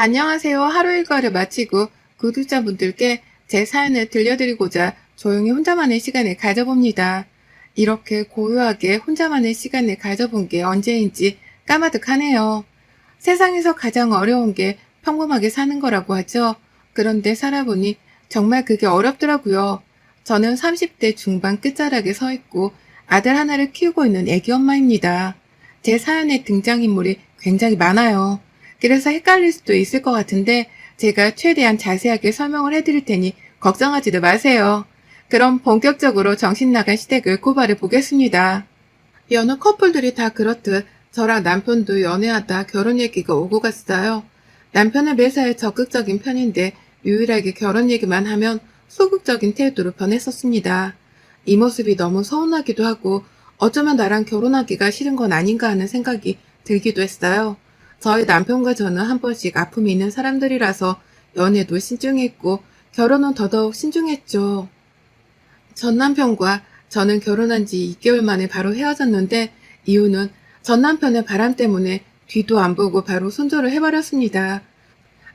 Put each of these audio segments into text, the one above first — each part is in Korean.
안녕하세요. 하루 일과를 마치고 구독자분들께 제 사연을 들려드리고자 조용히 혼자만의 시간을 가져봅니다. 이렇게 고요하게 혼자만의 시간을 가져본 게 언제인지 까마득하네요. 세상에서 가장 어려운 게 평범하게 사는 거라고 하죠. 그런데 살아보니 정말 그게 어렵더라고요. 저는 30대 중반 끝자락에 서 있고 아들 하나를 키우고 있는 애기 엄마입니다. 제 사연의 등장인물이 굉장히 많아요. 그래서 헷갈릴 수도 있을 것 같은데 제가 최대한 자세하게 설명을 해드릴 테니 걱정하지도 마세요. 그럼 본격적으로 정신나간 시댁을 고발해 보겠습니다. 여느 커플들이 다 그렇듯 저랑 남편도 연애하다 결혼 얘기가 오고 갔어요. 남편은 매사에 적극적인 편인데 유일하게 결혼 얘기만 하면 소극적인 태도로 변했었습니다. 이 모습이 너무 서운하기도 하고 어쩌면 나랑 결혼하기가 싫은 건 아닌가 하는 생각이 들기도 했어요. 저희 남편과 저는 한 번씩 아픔이 있는 사람들이라서 연애도 신중했고 결혼은 더더욱 신중했죠. 전 남편과 저는 결혼한 지 2개월 만에 바로 헤어졌는데 이유는 전 남편의 바람 때문에 뒤도 안 보고 바로 손절을 해버렸습니다.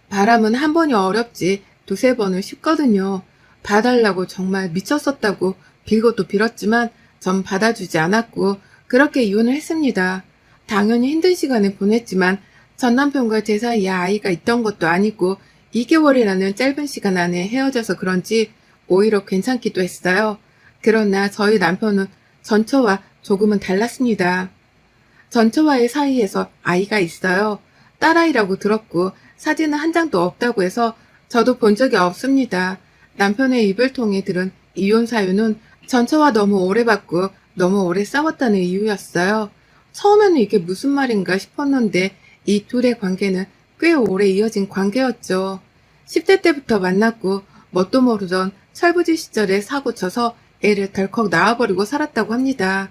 바람은 한 번이 어렵지 두세 번은 쉽거든요. 봐달라고 정말 미쳤었다고 빌고도 빌었지만 전 받아주지 않았고 그렇게 이혼을 했습니다. 당연히 힘든 시간을 보냈지만 전 남편과 제 사이에 아이가 있던 것도 아니고 2개월이라는 짧은 시간 안에 헤어져서 그런지 오히려 괜찮기도 했어요. 그러나 저희 남편은 전처와 조금은 달랐습니다. 전처와의 사이에서 아이가 있어요. 딸아이라고 들었고 사진은 한 장도 없다고 해서 저도 본 적이 없습니다. 남편의 입을 통해 들은 이혼 사유는 전처와 너무 오래 봤고 너무 오래 싸웠다는 이유였어요. 처음에는 이게 무슨 말인가 싶었는데 이 둘의 관계는 꽤 오래 이어진 관계였죠. 10대 때부터 만났고 뭣도 모르던 철부지 시절에 사고 쳐서 애를 덜컥 낳아버리고 살았다고 합니다.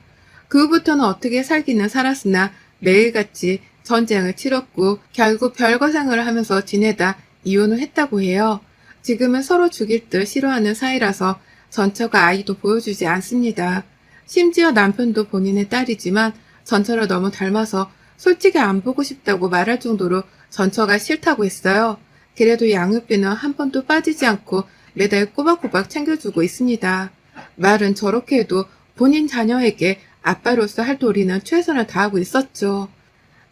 그 후부터는 어떻게 살기는 살았으나 매일같이 전쟁을 치렀고 결국 별거 생활을 하면서 지내다 이혼을 했다고 해요. 지금은 서로 죽일 듯 싫어하는 사이라서 전처가 아이도 보여주지 않습니다. 심지어 남편도 본인의 딸이지만 전처를 너무 닮아서 솔직히 안 보고 싶다고 말할 정도로 전처가 싫다고 했어요. 그래도 양육비는 한 번도 빠지지 않고 매달 꼬박꼬박 챙겨주고 있습니다. 말은 저렇게 해도 본인 자녀에게 아빠로서 할 도리는 최선을 다하고 있었죠.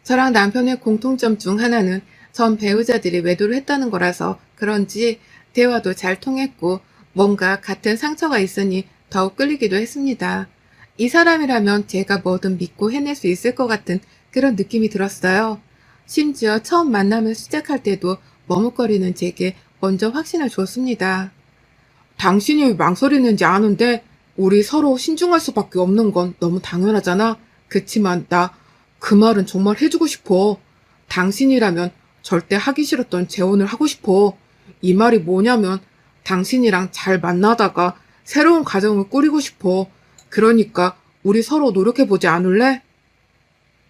저랑 남편의 공통점 중 하나는 전 배우자들이 외도를 했다는 거라서 그런지 대화도 잘 통했고 뭔가 같은 상처가 있으니 더욱 끌리기도 했습니다. 이 사람이라면 제가 뭐든 믿고 해낼 수 있을 것 같은 그런 느낌이 들었어요. 심지어 처음 만남을 시작할 때도 머뭇거리는 제게 먼저 확신을 줬습니다. 당신이 망설이는지 아는데 우리 서로 신중할 수밖에 없는 건 너무 당연하잖아. 그치만 나 그 말은 정말 해주고 싶어. 당신이라면 절대 하기 싫었던 재혼을 하고 싶어. 이 말이 뭐냐면 당신이랑 잘 만나다가 새로운 가정을 꾸리고 싶어. 그러니까 우리 서로 노력해보지 않을래?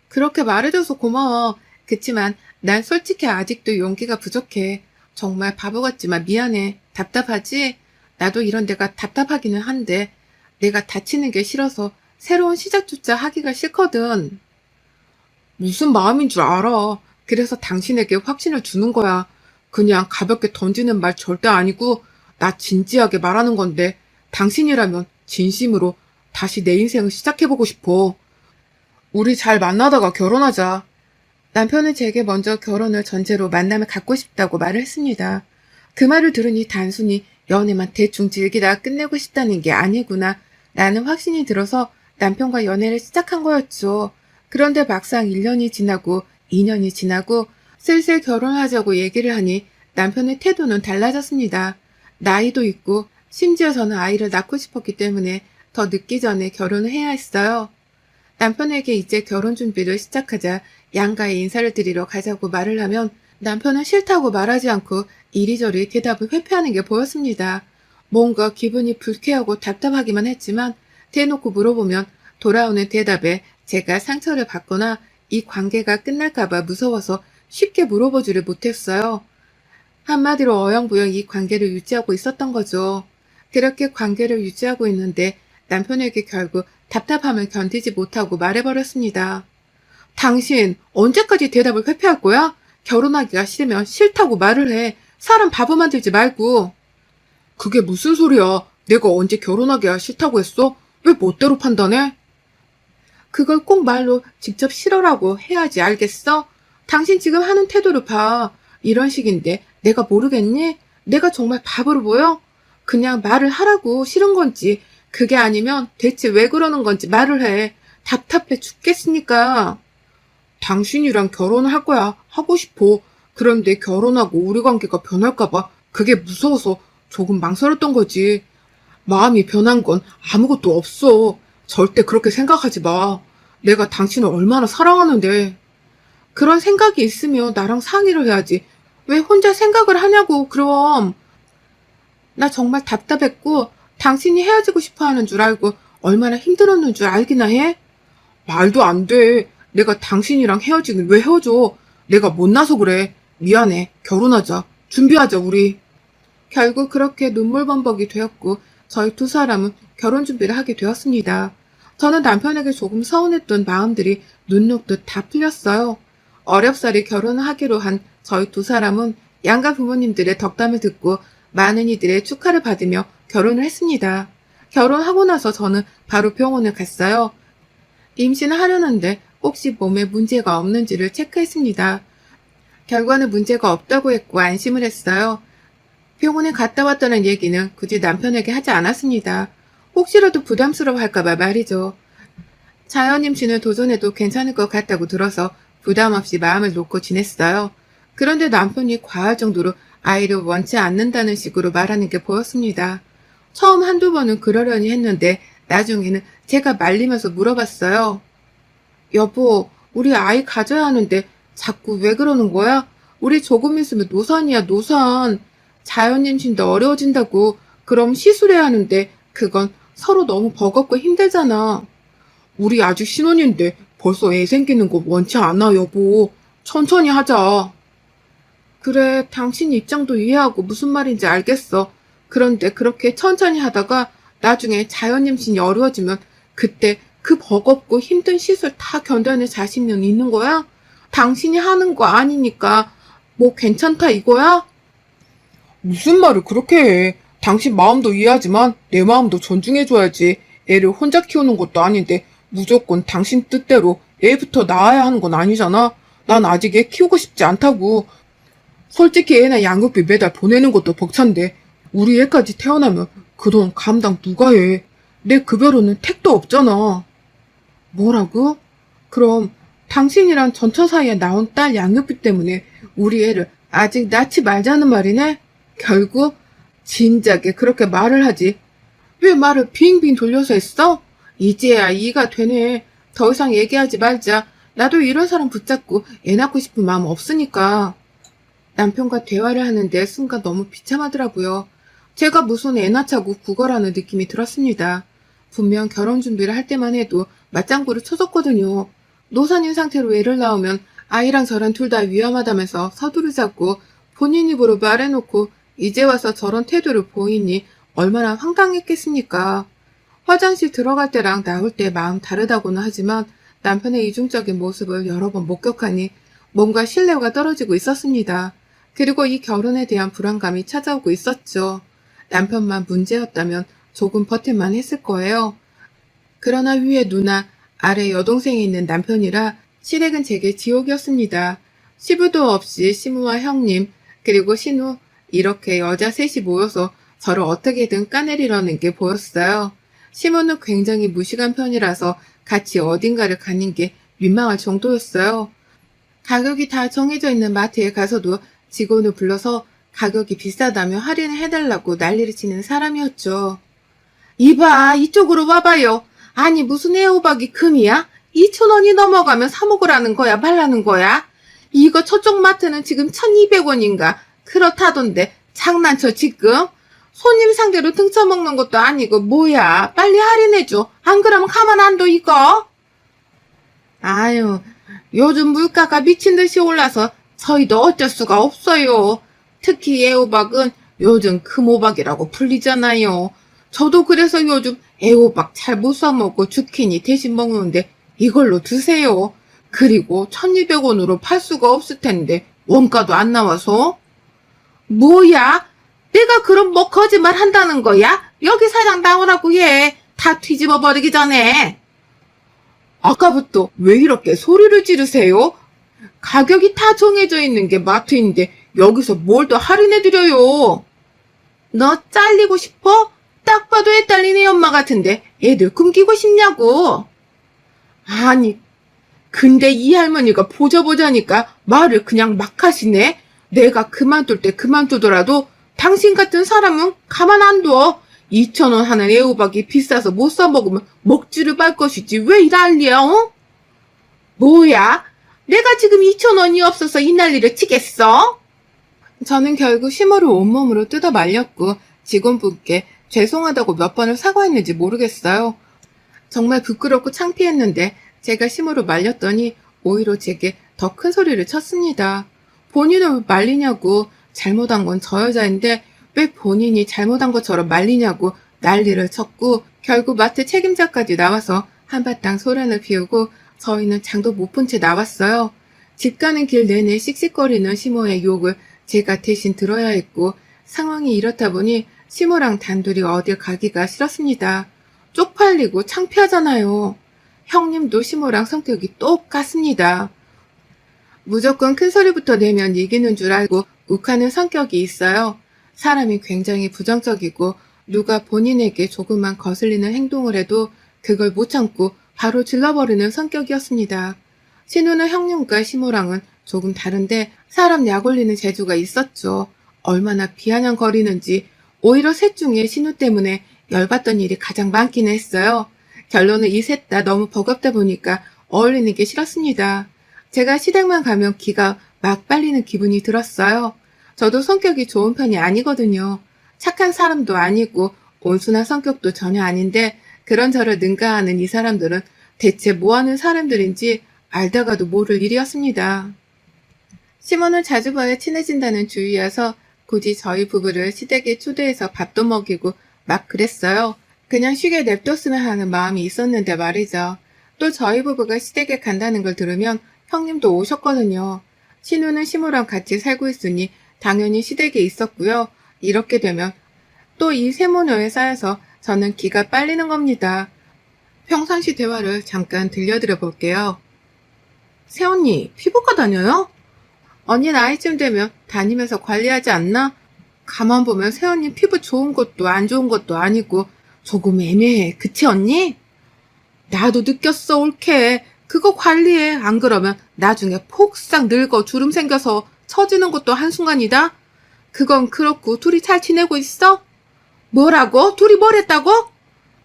그렇게 말해줘서 고마워. 그치만 난 솔직히 아직도 용기가 부족해. 정말 바보 같지만 미안해. 답답하지? 나도 이런 데가 답답하기는 한데 내가 다치는 게 싫어서 새로운 시작조차 하기가 싫거든. 무슨 마음인 줄 알아. 그래서 당신에게 확신을 주는 거야. 그냥 가볍게 던지는 말 절대 아니고 나 진지하게 말하는 건데 당신이라면 진심으로 다시 내 인생을 시작해보고 싶어. 우리 잘 만나다가 결혼하자. 남편은 제게 먼저 결혼을 전제로 만남을 갖고 싶다고 말을 했습니다. 그 말을 들으니 단순히 연애만 대충 즐기다 끝내고 싶다는 게 아니구나 라는 확신이 들어서 남편과 연애를 시작한 거였죠. 그런데 막상 1년이 지나고 2년이 지나고 슬슬 결혼하자고 얘기를 하니 남편의 태도는 달라졌습니다. 나이도 있고 심지어 저는 아이를 낳고 싶었기 때문에 더 늦기 전에 결혼을 해야 했어요. 남편에게 이제 결혼 준비를 시작하자 양가에 인사를 드리러 가자고 말을 하면 남편은 싫다고 말하지 않고 이리저리 대답을 회피하는 게 보였습니다. 뭔가 기분이 불쾌하고 답답하기만 했지만 대놓고 물어보면 돌아오는 대답에 제가 상처를 받거나 이 관계가 끝날까봐 무서워서 쉽게 물어보지를 못했어요. 한마디로 어영부영 이 관계를 유지하고 있었던 거죠. 그렇게 관계를 유지하고 있는데 남편에게 결국 답답함을 견디지 못하고 말해버렸습니다. 당신 언제까지 대답을 회피할 거야? 결혼하기가 싫으면 싫다고 말을 해. 사람 바보 만들지 말고. 그게 무슨 소리야. 내가 언제 결혼하기가 싫다고 했어? 왜 멋대로 판단해? 그걸 꼭 말로 직접 싫어라고 해야지 알겠어? 당신 지금 하는 태도를 봐. 이런 식인데 내가 모르겠니? 내가 정말 바보로 보여? 그냥 말을 하라고 싫은 건지 그게 아니면 대체 왜 그러는 건지 말을 해. 답답해 죽겠으니까. 당신이랑 결혼을 할 거야. 하고 싶어. 그런데 결혼하고 우리 관계가 변할까봐 그게 무서워서 조금 망설였던 거지. 마음이 변한 건 아무것도 없어. 절대 그렇게 생각하지 마. 내가 당신을 얼마나 사랑하는데. 그런 생각이 있으면 나랑 상의를 해야지. 왜 혼자 생각을 하냐고, 그럼. 나 정말 답답했고, 당신이 헤어지고 싶어 하는 줄 알고, 얼마나 힘들었는 줄 알기나 해? 말도 안 돼. 내가 당신이랑 헤어지긴 왜 헤어져? 내가 못나서 그래. 미안해. 결혼하자. 준비하자, 우리. 결국 그렇게 눈물범벅이 되었고, 저희 두 사람은 결혼 준비를 하게 되었습니다. 저는 남편에게 조금 서운했던 마음들이 눈 녹듯 다 풀렸어요. 어렵사리 결혼을 하기로 한 저희 두 사람은 양가 부모님들의 덕담을 듣고 많은 이들의 축하를 받으며 결혼을 했습니다. 결혼하고 나서 저는 바로 병원을 갔어요. 임신을 하려는데 혹시 몸에 문제가 없는지를 체크했습니다. 결과는 문제가 없다고 했고 안심을 했어요. 병원에 갔다 왔다는 얘기는 굳이 남편에게 하지 않았습니다. 혹시라도 부담스러워할까봐 말이죠. 자연임신을 도전해도 괜찮을 것 같다고 들어서 부담 없이 마음을 놓고 지냈어요. 그런데 남편이 과할 정도로 아이를 원치 않는다는 식으로 말하는 게 보였습니다. 처음 한두 번은 그러려니 했는데 나중에는 제가 말리면서 물어봤어요. 여보, 우리 아이 가져야 하는데 자꾸 왜 그러는 거야? 우리 조금 있으면 노산이야, 노산. 자연임신도 어려워진다고. 그럼 시술해야 하는데 그건 서로 너무 버겁고 힘들잖아. 우리 아직 신혼인데 벌써 애 생기는 거 원치 않아, 여보. 천천히 하자. 그래, 당신 입장도 이해하고 무슨 말인지 알겠어. 그런데 그렇게 천천히 하다가 나중에 자연임신이 어려워지면 그때 그 버겁고 힘든 시술 다 견뎌낼 자신은 있는 거야? 당신이 하는 거 아니니까 뭐 괜찮다 이거야? 무슨 말을 그렇게 해. 당신 마음도 이해하지만 내 마음도 존중해줘야지. 애를 혼자 키우는 것도 아닌데 무조건 당신 뜻대로 애부터 낳아야 하는 건 아니잖아. 난 아직 애 키우고 싶지 않다고. 솔직히 애나 양육비 매달 보내는 것도 벅찬데 우리 애까지 태어나면 그 돈 감당 누가 해. 내 급여로는 택도 없잖아. 뭐라고? 그럼 당신이랑 전처 사이에 나온 딸 양육비 때문에 우리 애를 아직 낳지 말자는 말이네? 결국 진작에 그렇게 말을 하지. 왜 말을 빙빙 돌려서 했어? 이제야 이해가 되네. 더 이상 얘기하지 말자. 나도 이런 사람 붙잡고 애 낳고 싶은 마음 없으니까. 남편과 대화를 하는데 순간 너무 비참하더라고요. 제가 무슨 애 낳자고 구걸하는 느낌이 들었습니다. 분명 결혼 준비를 할 때만 해도 맞장구를 쳐줬거든요. 노산인 상태로 애를 낳으면 아이랑 저랑 둘 다 위험하다면서 서두르자고 본인 입으로 말해놓고 이제 와서 저런 태도를 보이니 얼마나 황당했겠습니까. 화장실 들어갈 때랑 나올 때 마음 다르다고는 하지만 남편의 이중적인 모습을 여러 번 목격하니 뭔가 신뢰가 떨어지고 있었습니다. 그리고 이 결혼에 대한 불안감이 찾아오고 있었죠. 남편만 문제였다면 조금 버틸만 했을 거예요. 그러나 위에 누나, 아래 여동생이 있는 남편이라 시댁은 제게 지옥이었습니다. 시부도 없이 시무와 형님, 그리고 신우, 이렇게 여자 셋이 모여서 저를 어떻게든 까내리려는 게 보였어요. 시무는 굉장히 무식한 편이라서 같이 어딘가를 가는 게 민망할 정도였어요. 가격이 다 정해져 있는 마트에 가서도 직원을 불러서 가격이 비싸다며 할인을 해달라고 난리를 치는 사람이었죠. 이봐, 이쪽으로 와봐요. 아니 무슨 애호박이 금이야? 2,000원이 넘어가면 사 먹으라는 거야, 말라는 거야? 이거 저쪽 마트는 지금 1,200원인가 그렇다던데 장난쳐 지금? 손님 상대로 등쳐먹는 것도 아니고 뭐야, 빨리 할인해줘. 안 그러면 가만 안 둬 이거. 아유, 요즘 물가가 미친 듯이 올라서 저희도 어쩔 수가 없어요. 특히 애호박은 요즘 금호박이라고 불리잖아요. 저도 그래서 요즘 애호박 잘 못 사먹고 주키니 대신 먹는데 이걸로 드세요. 그리고 1,200원으로 팔 수가 없을 텐데 원가도 안 나와서? 뭐야? 내가 그럼 뭐 거짓말 한다는 거야? 여기 사장 나오라고 해. 다 뒤집어 버리기 전에. 아까부터 왜 이렇게 소리를 지르세요? 가격이 다 정해져 있는 게 마트인데 여기서 뭘 더 할인해드려요? 너 잘리고 싶어? 딱 봐도 애 딸린 애 엄마 같은데 애들 굶기고 싶냐고. 아니, 근데 이 할머니가 보자보자니까 말을 그냥 막 하시네. 내가 그만둘 때 그만두더라도 당신 같은 사람은 가만 안 둬. 2,000원 하는 애호박이 비싸서 못 사 먹으면 먹지를 말 것이지 왜 이 난리야, 어? 뭐야? 내가 지금 2,000원이 없어서 이 난리를 치겠어? 저는 결국 심호를 온몸으로 뜯어 말렸고 직원분께 죄송하다고 몇 번을 사과했는지 모르겠어요. 정말 부끄럽고 창피했는데 제가 심호를 말렸더니 오히려 제게 더 큰 소리를 쳤습니다. 본인을 왜 말리냐고. 잘못한 건 저 여자인데 왜 본인이 잘못한 것처럼 말리냐고 난리를 쳤고 결국 마트 책임자까지 나와서 한바탕 소란을 피우고 저희는 장도 못 본 채 나왔어요. 집 가는 길 내내 씩씩거리는 심호의 욕을 제가 대신 들어야 했고 상황이 이렇다 보니 심호랑 단둘이 어딜 가기가 싫었습니다. 쪽팔리고 창피하잖아요. 형님도 심호랑 성격이 똑같습니다. 무조건 큰 소리부터 내면 이기는 줄 알고 욱하는 성격이 있어요. 사람이 굉장히 부정적이고 누가 본인에게 조금만 거슬리는 행동을 해도 그걸 못 참고 바로 질러버리는 성격이었습니다. 신우는 형님과 심호랑은 조금 다른데 사람 약 올리는 재주가 있었죠. 얼마나 비아냥거리는지 오히려 셋 중에 신우 때문에 열받던 일이 가장 많기는 했어요. 결론은 이 셋 다 너무 버겁다 보니까 어울리는 게 싫었습니다. 제가 시댁만 가면 기가 막 빨리는 기분이 들었어요. 저도 성격이 좋은 편이 아니거든요. 착한 사람도 아니고 온순한 성격도 전혀 아닌데 그런 저를 능가하는 이 사람들은 대체 뭐하는 사람들인지 알다가도 모를 일이었습니다. 시몬은 자주 봐야 친해진다는 주의여서 굳이 저희 부부를 시댁에 초대해서 밥도 먹이고 막 그랬어요. 그냥 쉬게 냅뒀으면 하는 마음이 있었는데 말이죠. 또 저희 부부가 시댁에 간다는 걸 들으면 형님도 오셨거든요. 신우는 시모랑 같이 살고 있으니 당연히 시댁에 있었고요. 이렇게 되면 또 이 세모녀에 쌓여서 저는 기가 빨리는 겁니다. 평상시 대화를 잠깐 들려드려 볼게요. 새언니, 피부과 다녀요? 언니 나이쯤 되면 다니면서 관리하지 않나? 가만 보면 새언니 피부 좋은 것도 안 좋은 것도 아니고 조금 애매해. 그치 언니? 나도 느꼈어 옳게. 그거 관리해. 안 그러면 나중에 폭삭 늙어 주름 생겨서 처지는 것도 한순간이다. 그건 그렇고 둘이 잘 지내고 있어? 뭐라고? 둘이 뭘 했다고?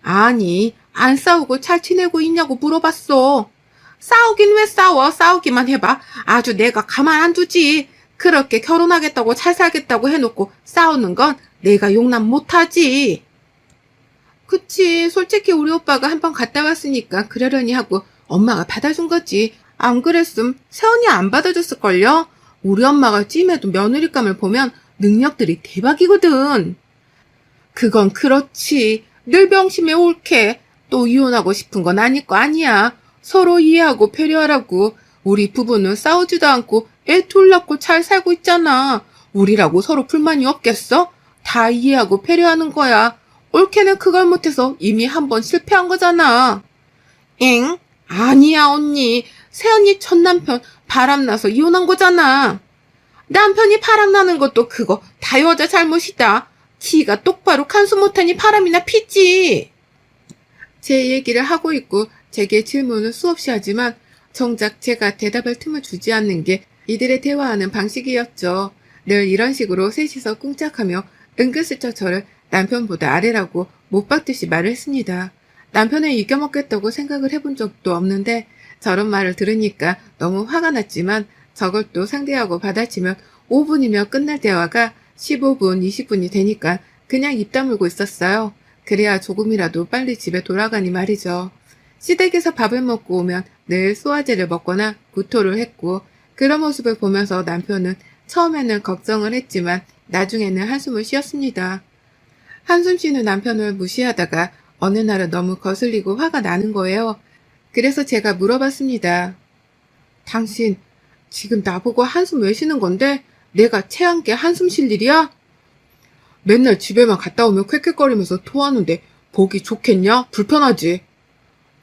아니, 안 싸우고 잘 지내고 있냐고 물어봤어. 싸우긴 왜 싸워? 싸우기만 해봐. 아주 내가 가만 안 두지. 그렇게 결혼하겠다고 잘 살겠다고 해놓고 싸우는 건 내가 용납 못하지. 그치. 솔직히 우리 오빠가 한 번 갔다 왔으니까 그러려니 하고 엄마가 받아준 거지. 안 그랬음 새언니 안 받아줬을걸요? 우리 엄마가 찜해도 며느리감을 보면 능력들이 대박이거든. 그건 그렇지. 늘 병심에 옳게. 또 이혼하고 싶은 건 아닐 거 아니야. 서로 이해하고 배려하라고. 우리 부부는 싸우지도 않고 애 둘 낳고 잘 살고 있잖아. 우리라고 서로 불만이 없겠어? 다 이해하고 배려하는 거야. 옳게는 그걸 못해서 이미 한 번 실패한 거잖아. 엥? 아니야 언니. 새언니 첫 남편 바람나서 이혼한 거잖아. 남편이 바람나는 것도 그거 다 여자 잘못이다. 지가 똑바로 간수 못하니 바람이나 피지. 제 얘기를 하고 있고 제게 질문을 수없이 하지만 정작 제가 대답할 틈을 주지 않는 게 이들의 대화하는 방식이었죠. 늘 이런 식으로 셋이서 꿍짝하며 은근슬쩍 저를 남편보다 아래라고 못 박듯이 말을 했습니다. 남편을 이겨먹겠다고 생각을 해본 적도 없는데 저런 말을 들으니까 너무 화가 났지만 저걸 또 상대하고 받아치면 5분이면 끝날 대화가 15분, 20분이 되니까 그냥 입 다물고 있었어요. 그래야 조금이라도 빨리 집에 돌아가니 말이죠. 시댁에서 밥을 먹고 오면 늘 소화제를 먹거나 구토를 했고 그런 모습을 보면서 남편은 처음에는 걱정을 했지만 나중에는 한숨을 쉬었습니다. 한숨 쉬는 남편을 무시하다가 어느 날은 너무 거슬리고 화가 나는 거예요. 그래서 제가 물어봤습니다. 당신 지금 나보고 한숨 왜 쉬는 건데 내가 체한 게 한숨 쉴 일이야? 맨날 집에만 갔다 오면 퀭퀭거리면서 토하는데 보기 좋겠냐? 불편하지?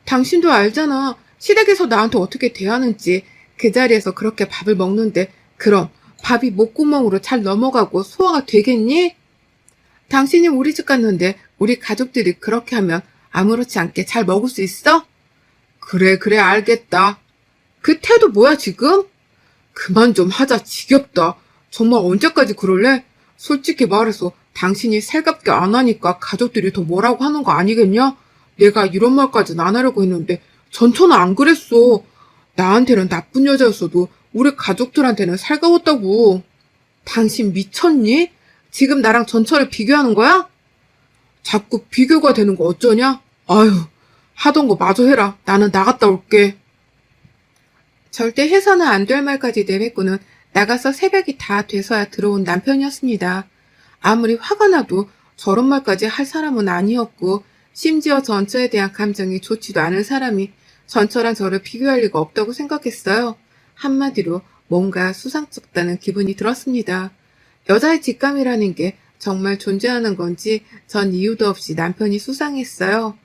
당신도 알잖아. 시댁에서 나한테 어떻게 대하는지. 그 자리에서 그렇게 밥을 먹는데 그럼 밥이 목구멍으로 잘 넘어가고 소화가 되겠니? 당신이 우리 집 갔는데 우리 가족들이 그렇게 하면 아무렇지 않게 잘 먹을 수 있어? 그래, 그래, 알겠다. 그 태도 뭐야, 지금? 그만 좀 하자, 지겹다. 정말 언제까지 그럴래? 솔직히 말해서 당신이 살갑게 안 하니까 가족들이 더 뭐라고 하는 거 아니겠냐? 내가 이런 말까지는 안 하려고 했는데 전처는 안 그랬어. 나한테는 나쁜 여자였어도 우리 가족들한테는 살가웠다고. 당신 미쳤니? 지금 나랑 전처를 비교하는 거야? 자꾸 비교가 되는 거 어쩌냐? 아유, 하던 거 마저 해라. 나는 나갔다 올게. 절대 해서는 안 될 말까지 내뱉고는 나가서 새벽이 다 돼서야 들어온 남편이었습니다. 아무리 화가 나도 저런 말까지 할 사람은 아니었고 심지어 전처에 대한 감정이 좋지도 않은 사람이 전처랑 저를 비교할 리가 없다고 생각했어요. 한마디로 뭔가 수상쩍다는 기분이 들었습니다. 여자의 직감이라는 게 정말 존재하는 건지 전 이유도 없이 남편이 수상했어요.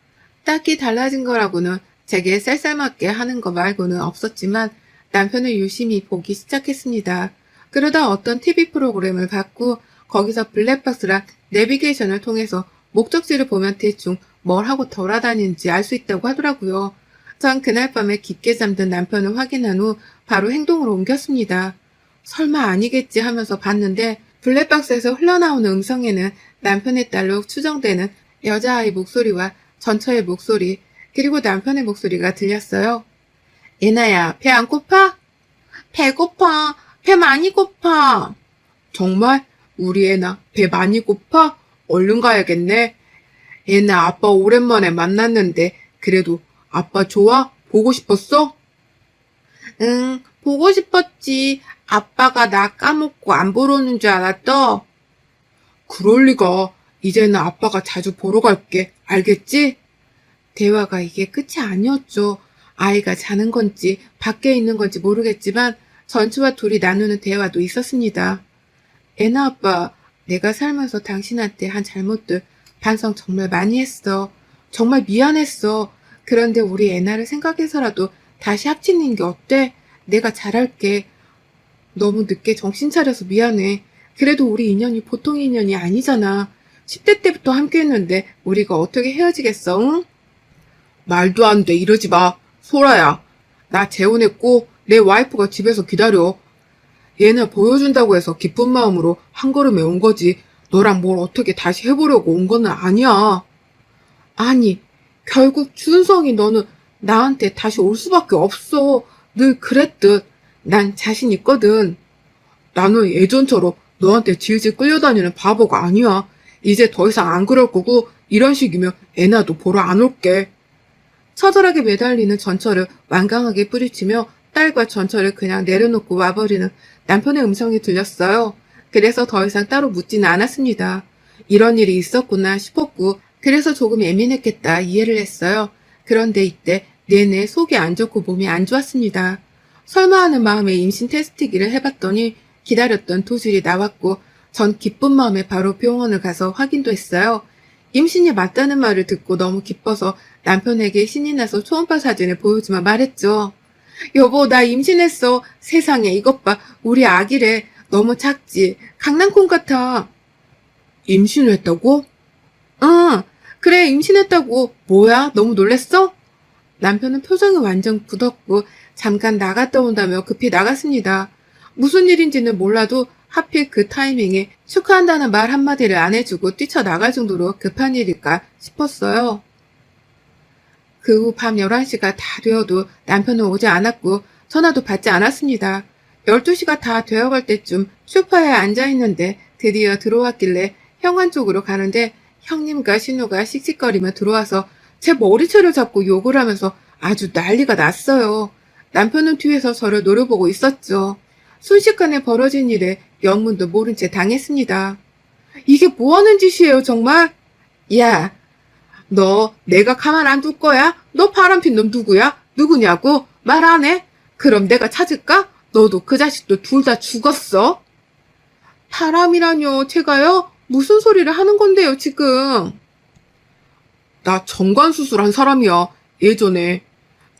딱히 달라진 거라고는 제게 쌀쌀맞게 하는 거 말고는 없었지만 남편을 유심히 보기 시작했습니다. 그러다 어떤 TV 프로그램을 봤고 거기서 블랙박스랑 내비게이션을 통해서 목적지를 보면 대충 뭘 하고 돌아다니는지 알 수 있다고 하더라고요. 전 그날 밤에 깊게 잠든 남편을 확인한 후 바로 행동으로 옮겼습니다. 설마 아니겠지 하면서 봤는데 블랙박스에서 흘러나오는 음성에는 남편의 딸로 추정되는 여자아이 목소리와 전처의 목소리 그리고 남편의 목소리가 들렸어요. 예나야, 배 안 고파? 배고파. 배 많이 고파. 정말? 우리 애나 배 많이 고파? 얼른 가야겠네. 애나 아빠 오랜만에 만났는데 그래도 아빠 좋아? 보고 싶었어? 응, 보고 싶었지. 아빠가 나 까먹고 안 보러 오는 줄 알았어. 그럴 리가. 이제는 아빠가 자주 보러 갈게. 알겠지? 대화가 이게 끝이 아니었죠. 아이가 자는 건지 밖에 있는 건지 모르겠지만 전처와 둘이 나누는 대화도 있었습니다. 애나 아빠, 내가 살면서 당신한테 한 잘못들 반성 정말 많이 했어. 정말 미안했어. 그런데 우리 애나를 생각해서라도 다시 합치는 게 어때? 내가 잘할게. 너무 늦게 정신 차려서 미안해. 그래도 우리 인연이 보통 인연이 아니잖아. 10대 때부터 함께 했는데 우리가 어떻게 헤어지겠어, 응? 말도 안 돼, 이러지 마. 소라야, 나 재혼했고 내 와이프가 집에서 기다려. 얘는 보여준다고 해서 기쁜 마음으로 한 걸음에 온 거지. 너랑 뭘 어떻게 다시 해보려고 온 건 아니야. 아니, 결국 준성이 너는 나한테 다시 올 수밖에 없어. 늘 그랬듯. 난 자신 있거든. 나는 예전처럼 너한테 질질 끌려다니는 바보가 아니야. 이제 더 이상 안 그럴 거고 이런 식이면 애나도 보러 안 올게. 처절하게 매달리는 전처를 완강하게 뿌리치며 딸과 전처를 그냥 내려놓고 와버리는 남편의 음성이 들렸어요. 그래서 더 이상 따로 묻지는 않았습니다. 이런 일이 있었구나 싶었고 그래서 조금 예민했겠다 이해를 했어요. 그런데 이때 내내 속이 안 좋고 몸이 안 좋았습니다. 설마 하는 마음에 임신 테스트기를 해봤더니 기다렸던 도질이 나왔고 전 기쁜 마음에 바로 병원을 가서 확인도 했어요. 임신이 맞다는 말을 듣고 너무 기뻐서 남편에게 신이 나서 초음파 사진을 보여주며 말했죠. 여보, 나 임신했어. 세상에 이것 봐. 우리 아기래. 너무 작지? 강낭콩 같아. 임신을 했다고? 응, 그래 임신했다고. 뭐야? 너무 놀랬어? 남편은 표정이 완전 굳었고 잠깐 나갔다 온다며 급히 나갔습니다. 무슨 일인지는 몰라도 하필 그 타이밍에 축하한다는 말 한마디를 안 해주고 뛰쳐나갈 정도로 급한 일일까 싶었어요. 그 후 밤 11시가 다 되어도 남편은 오지 않았고 전화도 받지 않았습니다. 12시가 다 되어갈 때쯤 소파에 앉아있는데 드디어 들어왔길래 현관 쪽으로 가는데 형님과 신우가 씩씩거리며 들어와서 제 머리채를 잡고 욕을 하면서 아주 난리가 났어요. 남편은 뒤에서 저를 노려보고 있었죠. 순식간에 벌어진 일에 영문도 모른 채 당했습니다. 이게 뭐하는 짓이에요 정말? 야, 너 내가 가만 안 둘 거야? 너 바람핀 놈 누구야? 누구냐고? 말 안 해? 그럼 내가 찾을까? 너도 그 자식도 둘 다 죽었어? 바람이라뇨, 제가요? 무슨 소리를 하는 건데요, 지금? 나 정관수술한 사람이야, 예전에.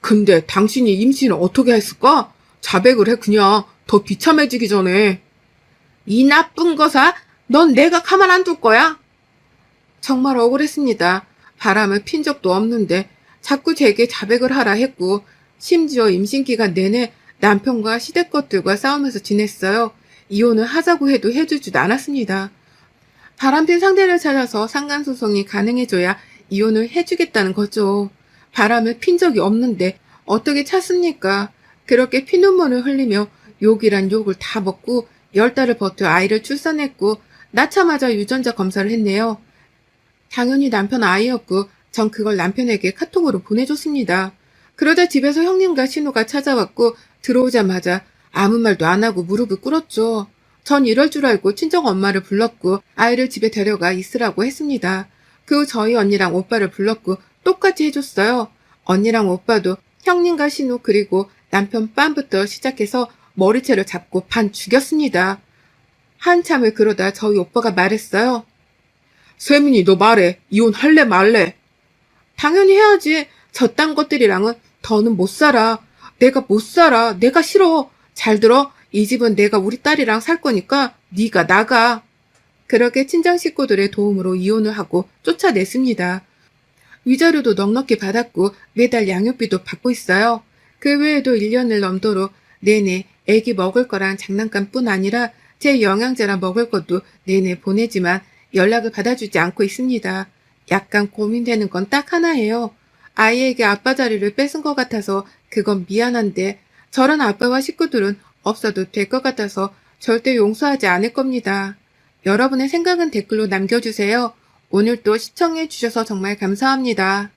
근데 당신이 임신을 어떻게 했을까? 자백을 해, 그냥. 더 비참해지기 전에. 이 나쁜 거사, 넌 내가 가만 안 둘 거야? 정말 억울했습니다. 바람을 핀 적도 없는데 자꾸 제게 자백을 하라 했고 심지어 임신 기간 내내 남편과 시댁 것들과 싸우면서 지냈어요. 이혼을 하자고 해도 해주지도 않았습니다. 바람핀 상대를 찾아서 상간소송이 가능해져야 이혼을 해주겠다는 거죠. 바람을 핀 적이 없는데 어떻게 찾습니까? 그렇게 피눈물을 흘리며 욕이란 욕을 다 먹고 10달을 버텨 아이를 출산했고 낳자마자 유전자 검사를 했네요. 당연히 남편 아이였고 전 그걸 남편에게 카톡으로 보내줬습니다. 그러자 집에서 형님과 신우가 찾아왔고 들어오자마자 아무 말도 안 하고 무릎을 꿇었죠. 전 이럴 줄 알고 친정 엄마를 불렀고 아이를 집에 데려가 있으라고 했습니다. 그 후 저희 언니랑 오빠를 불렀고 똑같이 해줬어요. 언니랑 오빠도 형님과 신우 그리고 남편 빰부터 시작해서 머리채를 잡고 반 죽였습니다. 한참을 그러다 저희 오빠가 말했어요. 세민이 너 말해. 이혼할래 말래? 당연히 해야지. 저딴 것들이랑은 더는 못 살아. 내가 못 살아. 내가 싫어. 잘 들어. 이 집은 내가 우리 딸이랑 살 거니까 네가 나가. 그렇게 친정 식구들의 도움으로 이혼을 하고 쫓아냈습니다. 위자료도 넉넉히 받았고 매달 양육비도 받고 있어요. 그 외에도 1년을 넘도록 내내 애기 먹을 거랑 장난감뿐 아니라 제 영양제랑 먹을 것도 내내 보내지만 연락을 받아주지 않고 있습니다. 약간 고민되는 건 딱 하나예요. 아이에게 아빠 자리를 뺏은 것 같아서 그건 미안한데 저런 아빠와 식구들은 없어도 될 것 같아서 절대 용서하지 않을 겁니다. 여러분의 생각은 댓글로 남겨주세요. 오늘도 시청해주셔서 정말 감사합니다.